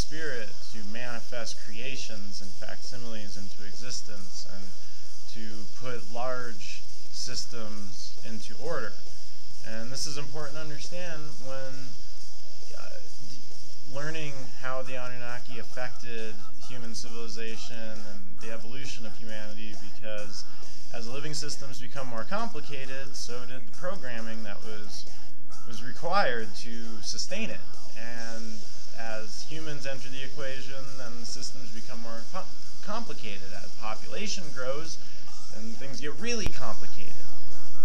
spirit to manifest creations and facsimiles into existence and to put large systems into order. And this is important to understand when learning how the Anunnaki affected human civilization and the evolution of humanity, because as living systems become more complicated, so did the programming that was required to sustain it. And as humans enter the equation, then the systems become more complicated. As population grows, then things get really complicated.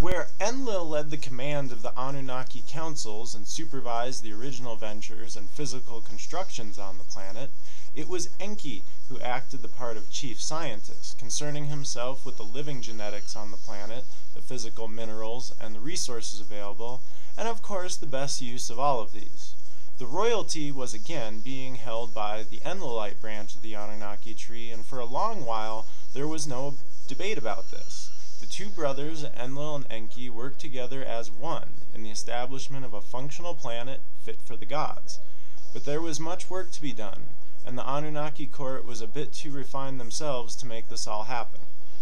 Where Enlil led the command of the Anunnaki councils and supervised the original ventures and physical constructions on the planet, it was Enki who acted the part of chief scientist, concerning himself with the living genetics on the planet, the physical minerals, and the resources available, and of course the best use of all of these. The royalty was again being held by the Enlilite branch of the Anunnaki tree, and for a long while there was no debate about this. The two brothers, Enlil and Enki, worked together as one in the establishment of a functional planet fit for the gods. But there was much work to be done, and the Anunnaki court was a bit too refined themselves to make this all happen.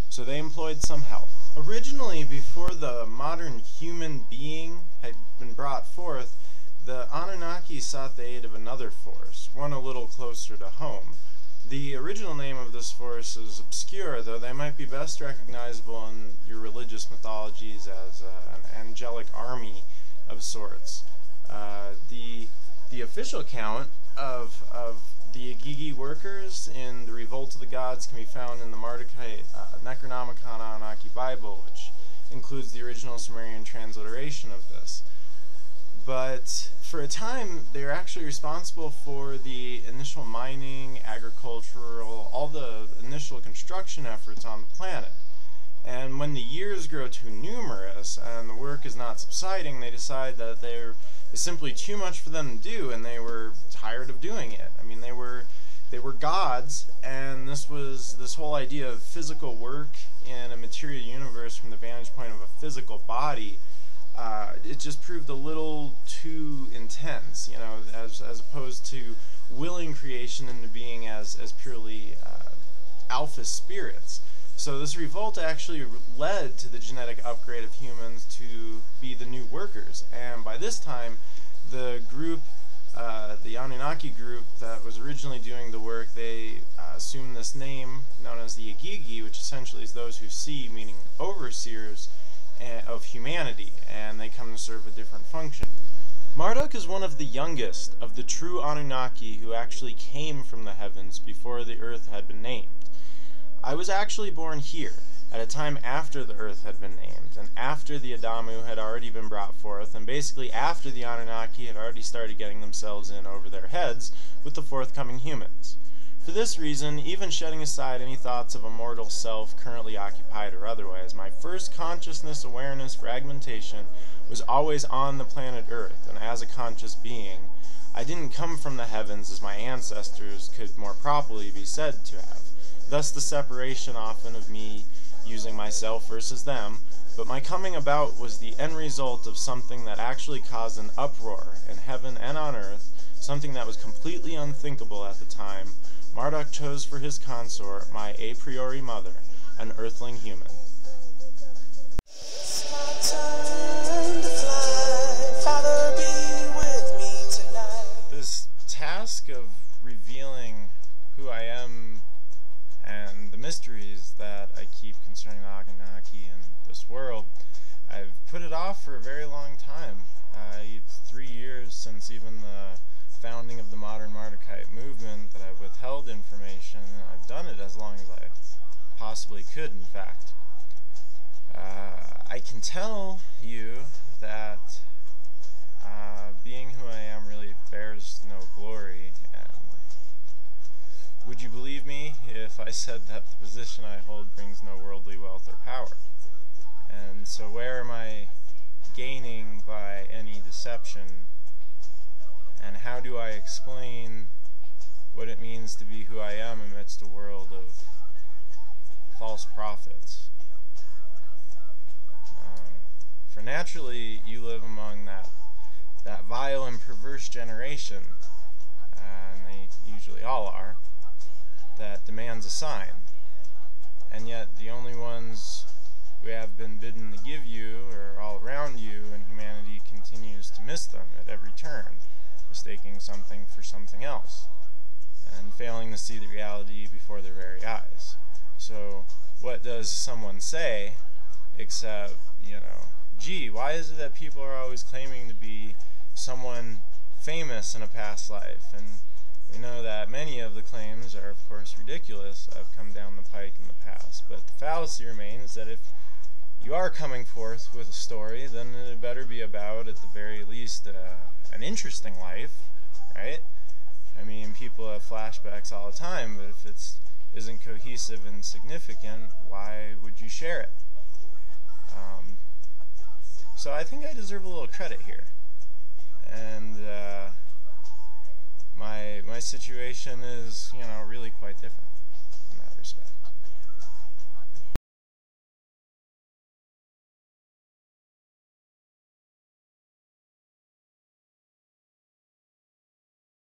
So they employed some help. Originally, before the modern human being had been brought forth, the Anunnaki sought the aid of another force, one a little closer to home. The original name of this force is obscure, though they might be best recognizable in your religious mythologies as an angelic army of sorts. The official count of the Igigi workers in the Revolt of the Gods can be found in the Mardukite Anunnaki Bible, which includes the original Sumerian transliteration of this. But for a time, they were actually responsible for the initial mining, agricultural, all the initial construction efforts on the planet. And when the years grow too numerous and the work is not subsiding, they decide that there is simply too much for them to do, and they were tired of doing it. I mean, they were gods, and this whole idea of physical work in a material universe from the vantage point of a physical body, it just proved a little too intense, you know, as opposed to willing creation into being as purely alpha spirits. So this revolt actually led to the genetic upgrade of humans to be the new workers, and by this time the group, the Anunnaki group that was originally doing the work, they assumed this name known as the Igigi, which essentially is those who see, meaning overseers of humanity, and they come to serve a different function. Marduk is one of the youngest of the true Anunnaki who actually came from the heavens before the earth had been named. I was actually born here, at a time after the earth had been named, and after the Adamu had already been brought forth, and basically after the Anunnaki had already started getting themselves in over their heads with the forthcoming humans. For this reason, even shutting aside any thoughts of a mortal self currently occupied or otherwise, my first consciousness awareness fragmentation was always on the planet Earth, and as a conscious being, I didn't come from the heavens as my ancestors could more properly be said to have. Thus the separation often of me using myself versus them, but my coming about was the end result of something that actually caused an uproar in heaven and on earth, something that was completely unthinkable at the time. Marduk chose for his consort my a priori mother, an earthling human. It's my turn to fly. Father, be with me tonight. This task of revealing who I am and the mysteries that I keep concerning the Anunnaki and this world, I've put it off for a very long time. 3 years since even the founding of the modern Mardukite movement that I've withheld information, and I've done it as long as I possibly could, in fact. I can tell you that being who I am really bears no glory, and would you believe me if I said that the position I hold brings no worldly wealth or power? And so where am I gaining by any deception? And how do I explain what it means to be who I am amidst a world of false prophets? For naturally, you live among that vile and perverse generation, and they use usually all are, that demands a sign. And yet the only ones who have been bidden to give you are all around you, and humanity continues to miss them at every turn, mistaking something for something else, and failing to see the reality before their very eyes. So what does someone say except, gee, why is it that people are always claiming to be someone famous in a past life? And we know that many of the claims are, of course, ridiculous, have come down the pike in the past. But the fallacy remains that if you are coming forth with a story, then it better be about, at the very least, an interesting life, right? I mean, people have flashbacks all the time, but if it isn't cohesive and significant, why would you share it? So I think I deserve a little credit here. And my situation is, really quite different.